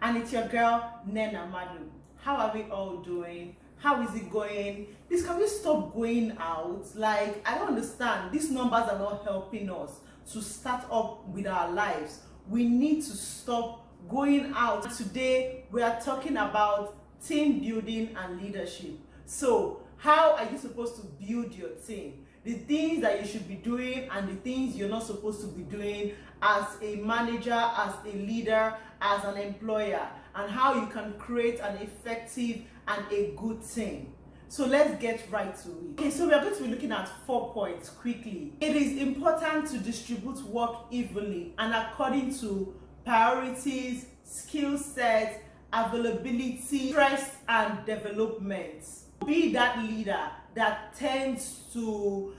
and it's your girl Nnenna Madu. How are we all doing? How is it going? Please, can we stop going out? Like, I don't understand. These numbers are not helping us to start up with our lives. We need to stop going out. Today, we are talking about team building and leadership. So, how are you supposed to build your team? The things that you should be doing and the things you're not supposed to be doing as a manager, as a leader, as an employer, and how you can create an effective and a good team. So let's get right to it. Okay, so we are going to be looking at 4 points quickly. It is important to distribute work evenly and according to priorities, skill sets, availability, stress, and development. Be that leader that tends to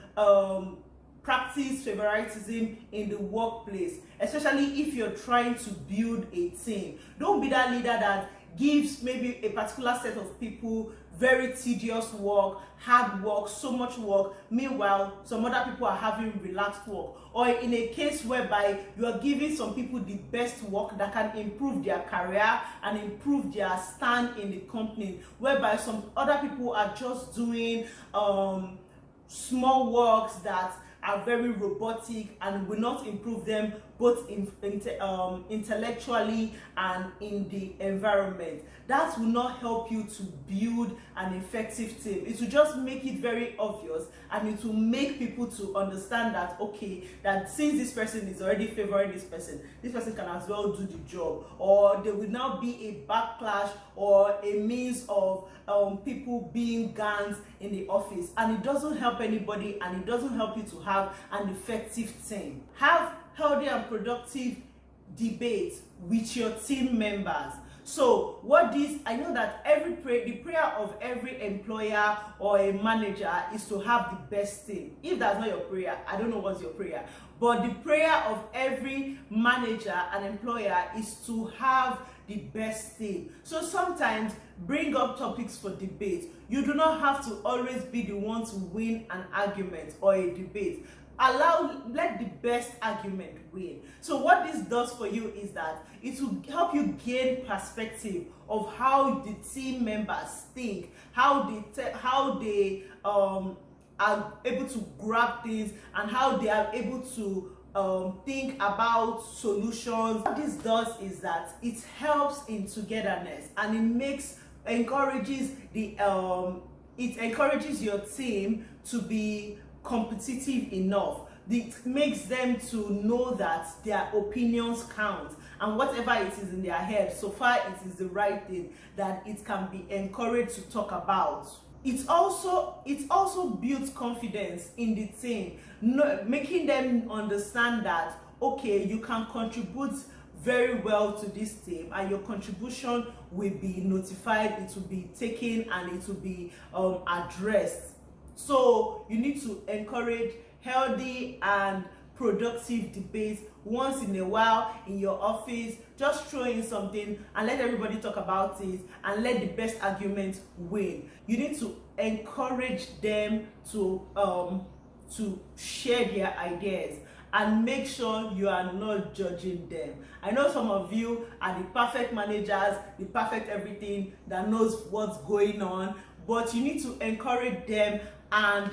practice favoritism in the workplace, especially if you're trying to build a team. Don't be that leader that gives maybe a particular set of people very tedious work, hard work, so much work, meanwhile some other people are having relaxed work. Or in a case whereby you are giving some people the best work that can improve their career and improve their stand in the company, whereby some other people are just doing small works that are very robotic and will not improve them both intellectually and in the environment. That will not help you to build an effective team. It will just make it very obvious, and it will make people to understand that, okay, that since this person is already favoring this person can as well do the job. Or there will now be a backlash or a means of people being gangs in the office, and it doesn't help anybody, and it doesn't help you to have an effective team. Have healthy and productive debate with your team members. So I know that the prayer of every employer or a manager is to have the best team. If that's not your prayer, I don't know what's your prayer. But the prayer of every manager and employer is to have the best team. So sometimes bring up topics for debate. You do not have to always be the one to win an argument or a debate. Let the best argument win. So what this does for you is that it will help you gain perspective of how the team members think, how they are able to grab things, and how they are able to think about solutions. What this does is that it helps in togetherness, and it encourages your team to be competitive enough. It makes them to know that their opinions count, and whatever it is in their head, so far it is the right thing, that it can be encouraged to talk about. It also builds confidence in the team, making them understand that, okay, you can contribute very well to this team, and your contribution will be notified, it will be taken, and it will be addressed. So you need to encourage healthy and productive debates once in a while in your office. Just throw in something and let everybody talk about it, and let the best argument win. You need to encourage them to share their ideas, and make sure you are not judging them. I know some of you are the perfect managers, the perfect everything that knows what's going on, but you need to encourage them and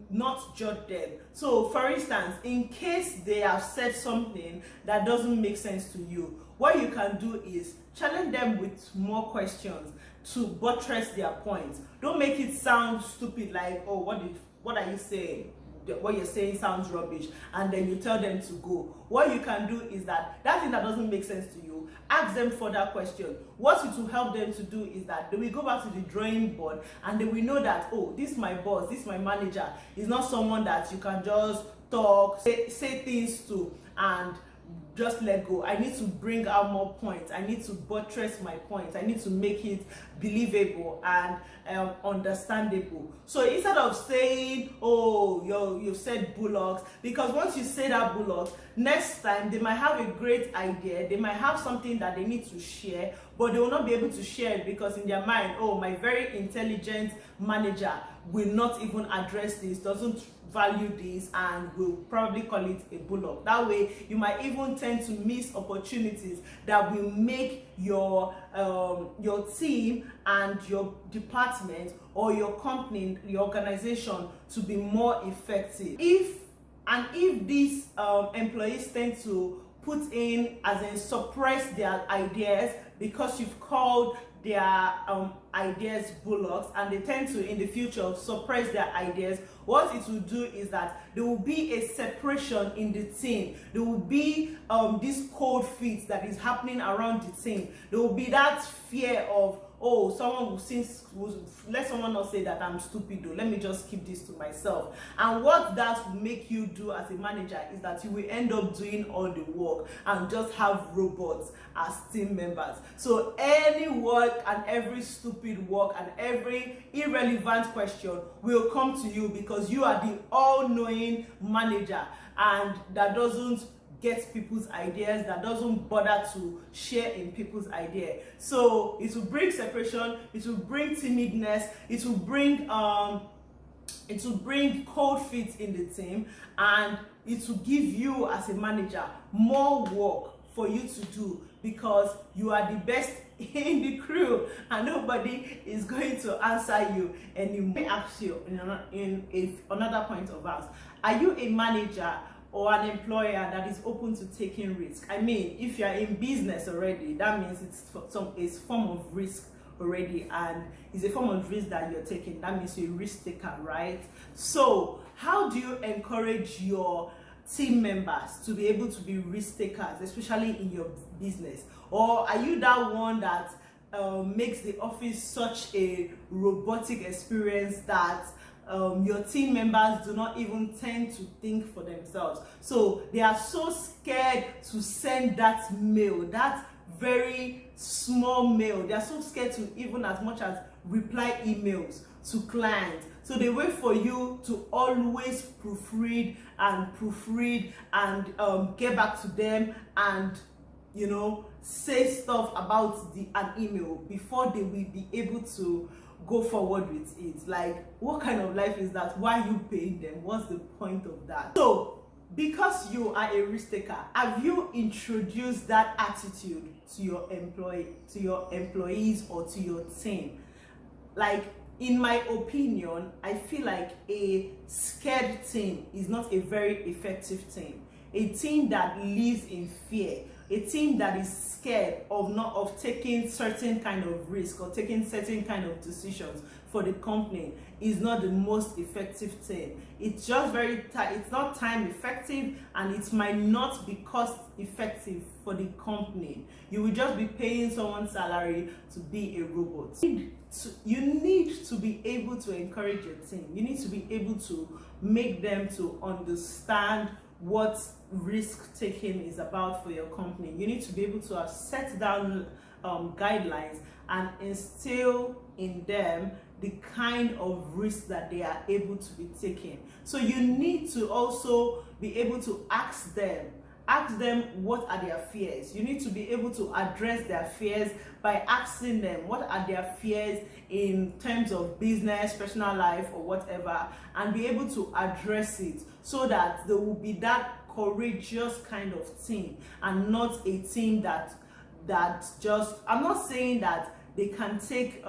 not judge them. So for instance, in case they have said something that doesn't make sense to you, what you can do is challenge them with more questions to buttress their points. Don't make it sound stupid, like, oh, what are you saying? What you're saying sounds rubbish, and then you tell them to go. What you can do is that thing that doesn't make sense to you, ask them further questions. What it will help them to do is that they will go back to the drawing board, and they will know that, oh, this my boss, this my manager is not someone that you can just talk, say things to and just let go. I need to bring out more points. I need to buttress my points. I need to make it believable and understandable. So instead of saying, oh, you said bullocks, because once you say that bullocks, next time they might have a great idea, they might have something that they need to share, but they will not be able to share it because in their mind, oh, my very intelligent manager will not even address this, doesn't value this, and will probably call it a bullock. That way you might even tend to miss opportunities that will make your team and your department or your company, your organization, to be more effective. If these employees tend to put in, as in suppress their ideas because you've called their ideas bullocks, and they tend to in the future suppress their ideas, what it will do is that there will be a separation in the team. There will be this cold feet that is happening around the team. There will be that fear of, oh, someone will let someone else say that I'm stupid though, let me just keep this to myself. And what that will make you do as a manager is that you will end up doing all the work and just have robots as team members. So any work and every stupid work and every irrelevant question will come to you, because you are the all-knowing manager, and that doesn't get people's ideas, that doesn't bother to share in people's idea. So it will bring separation, it will bring timidness, it will bring cold feet in the team, and it will give you as a manager more work for you to do, because you are the best in the crew and nobody is going to answer you anymore. Let me ask you in another point of view, are you a manager or an employer that is open to taking risk? I mean, if you're in business already, that means it's a form of risk already, and it's a form of risk that you're taking. That means you're a risk taker, right? So how do you encourage your team members to be able to be risk takers, especially in your business? Or are you that one that makes the office such a robotic experience that your team members do not even tend to think for themselves? So they are so scared to send that mail, that very small mail. They are so scared to even as much as reply emails to clients. So they wait for you to always proofread and get back to them and, you know, say stuff about an email before they will be able to go forward with it. Like, what kind of life is that? Why are you paying them? What's the point of that? So because you are a risk taker, have you introduced that attitude to your employees or to your team? Like, in my opinion, I feel like a scared team is not a very effective team. A team that lives in fear, a team that is scared of taking certain kind of risk or taking certain kind of decisions for the company, is not the most effective team. It's just it's not time effective, and it might not be cost effective for the company. You will just be paying someone's salary to be a robot. You need to be able to encourage your team. You need to be able to make them to understand what risk taking is about for your company. You need to be able to set down guidelines and instill in them the kind of risk that they are able to be taking. So you need to also be able to ask them what are their fears. You need to be able to address their fears by asking them what are their fears in terms of business, personal life, or whatever, and be able to address it, so that there will be that courageous kind of team, and not a team that just, I'm not saying that they can take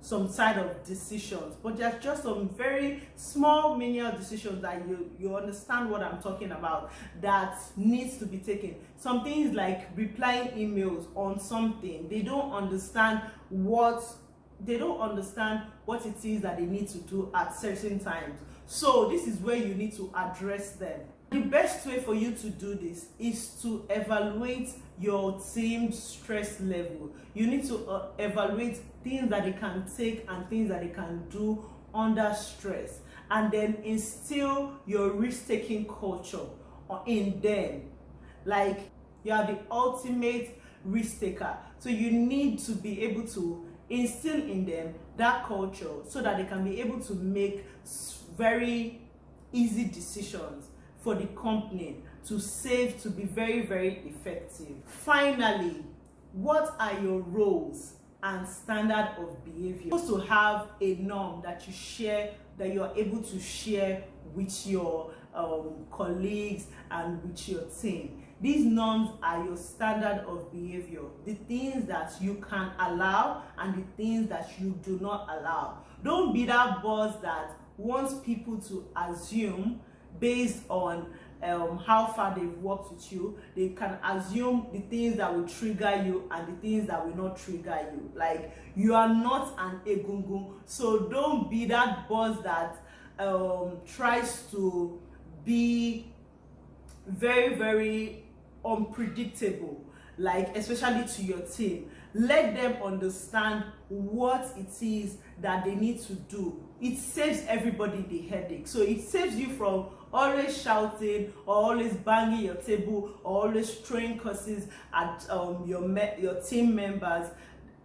some side of decisions, but there's just some very small menial decisions that you understand what I'm talking about, that needs to be taken. Some things like replying emails on something, they don't understand what it is that they need to do at certain times. So this is where you need to address them. The best way for you to do this is to evaluate your team's stress level. You need to evaluate things that they can take and things that they can do under stress, and then instill your risk-taking culture in them. Like, you are the ultimate risk taker, so you need to be able to instill in them that culture so that they can be able to make very easy decisions for the company, to save, to be very, very effective. Finally, what are your roles and standard of behavior. You're supposed to have a norm that you share, that you're able to share with your colleagues and with your team. These norms are your standard of behavior, the things that you can allow and the things that you do not allow. Don't be that boss that wants people to assume based on how far they've worked with you. They can assume the things that will trigger you and the things that will not trigger you. Like, you are not an egungun, so don't be that boss that tries to be very, very unpredictable, like especially to your team. Let them understand what it is that they need to do. It saves everybody the headache. So it saves you from always shouting or always banging your table or always throwing curses at your team members.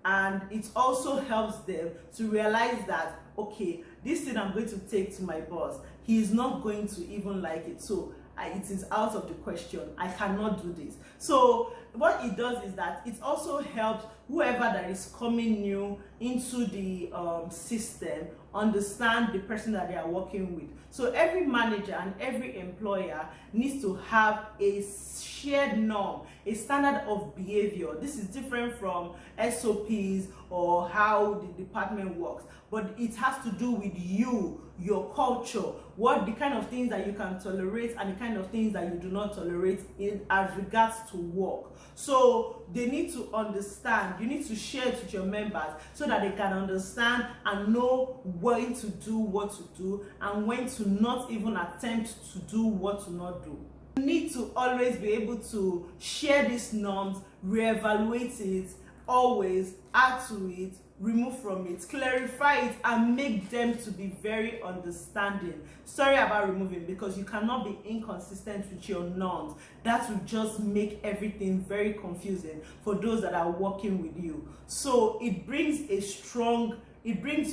And it also helps them to realize that, okay, this thing I'm going to take to my boss, he is not going to even like it, so it is out of the question. I cannot do this. So what it does is that it also helps whoever that is coming new into the system understand the person that they are working with. So every manager and every employer needs to have a shared norm, a standard of behavior. This is different from SOPs or how the department works, but it has to do with you, your culture, what the kind of things that you can tolerate and the kind of things that you do not tolerate in as regards to work. So they need to understand, you need to share it with your members so that they can understand and know when to do what to do and when to not even attempt to do what to not do. You need to always be able to share these norms, reevaluate it, always add to it, remove from it, clarify it, and make them to be very understanding. Sorry about removing, because you cannot be inconsistent with your norms. That will just make everything very confusing for those that are working with you. So it brings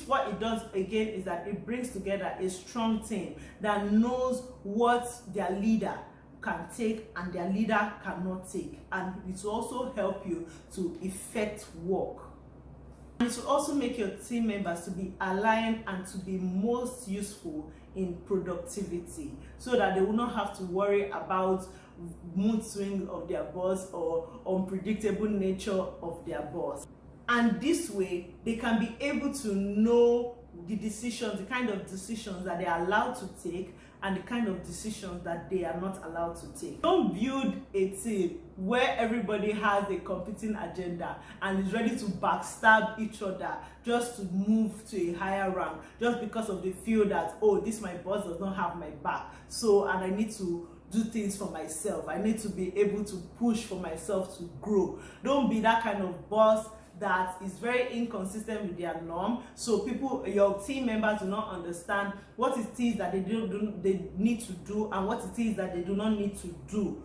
what it does again is that it brings together a strong team that knows what their leader can take and their leader cannot take, and it will also help you to effect work. And it will also make your team members to be aligned and to be most useful in productivity, so that they will not have to worry about mood swings of their boss or unpredictable nature of their boss. And this way, they can be able to know the decisions, the kind of decisions that they are allowed to take and the kind of decisions that they are not allowed to take. Don't build a team where everybody has a competing agenda and is ready to backstab each other just to move to a higher rank, just because of the feel that, oh, this my boss does not have my back, so, and I need to do things for myself. I need to be able to push for myself to grow. Don't be that kind of boss that is very inconsistent with their norm, so your team members do not understand what it is that they need to do and what it is that they do not need to do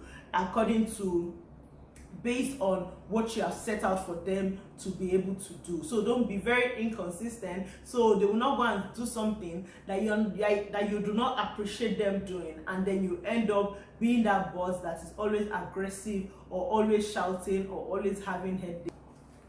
based on what you have set out for them to be able to do. So don't be very inconsistent, so they will not go and do something that you do not appreciate them doing, and then you end up being that boss that is always aggressive or always shouting or always having headache.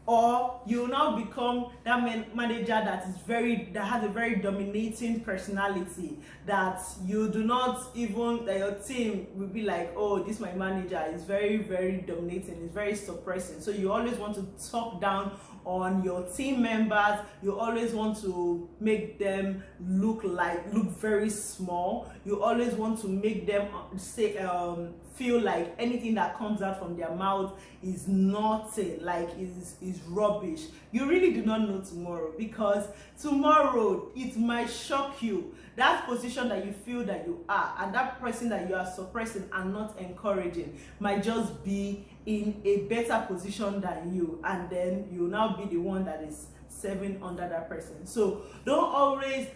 Or you will now become that manager that has a very dominating personality, that you do not even, that your team will be like, oh, this my manager is very, very dominating, is very suppressing. So you always want to talk down on your team members. You always want to make them look very small. You always want to make them feel like anything that comes out from their mouth is nothing, like is rubbish. You really do not know tomorrow, because tomorrow it might shock you. That position that you feel that you are, and that person that you are suppressing and not encouraging, might just be in a better position than you, and then you'll now be the one that is serving under that person. So don't always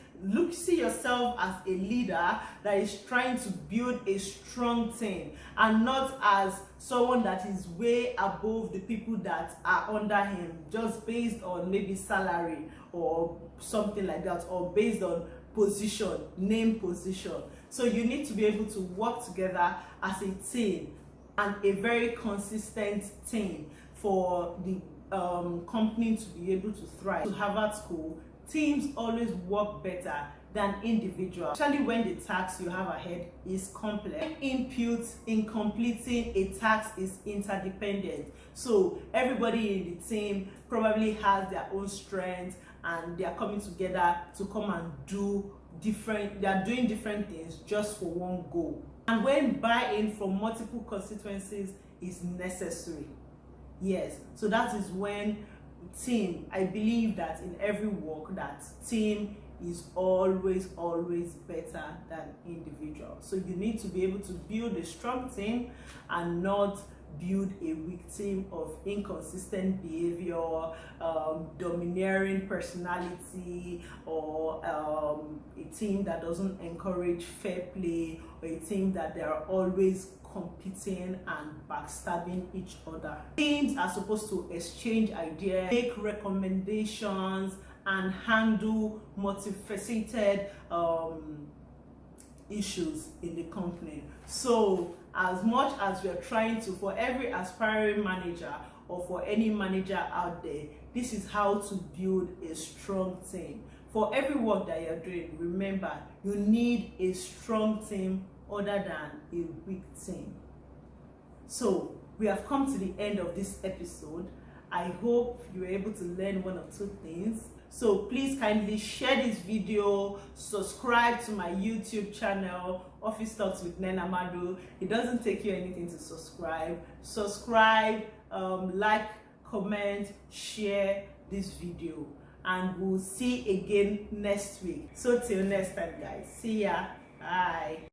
see yourself as a leader that is trying to build a strong team, and not as someone that is way above the people that are under him, just based on maybe salary or something like that, or based on position, name position. So you need to be able to work together as a team, and a very consistent team, for the company to be able to thrive. To Harvard School, teams always work better than individuals, especially when the task you have ahead is complex. Input in completing a task is interdependent, so everybody in the team probably has their own strengths and they are coming together to come and do different, they are doing different things just for one goal. And when buy-in from multiple constituencies is necessary, yes, so that is when team, I believe that in every work that team is always better than individual. So you need to be able to build a strong team and not build a weak team of inconsistent behavior, domineering personality, or a team that doesn't encourage fair play, or a team that they are always competing and backstabbing each other. Teams are supposed to exchange ideas, make recommendations, and handle multifaceted issues in the company. So as much as we are trying to, for every aspiring manager or for any manager out there, this is how to build a strong team. For every work that you're doing, remember, you need a strong team other than a weak team. So we have come to the end of this episode. I hope you were able to learn one or two things. So please kindly share this video, subscribe to my YouTube channel, Office Talks with Nnenna Madu. It doesn't take you anything to subscribe. Like, comment, share this video, and we'll see again next week. So till next time, guys. See ya. Bye.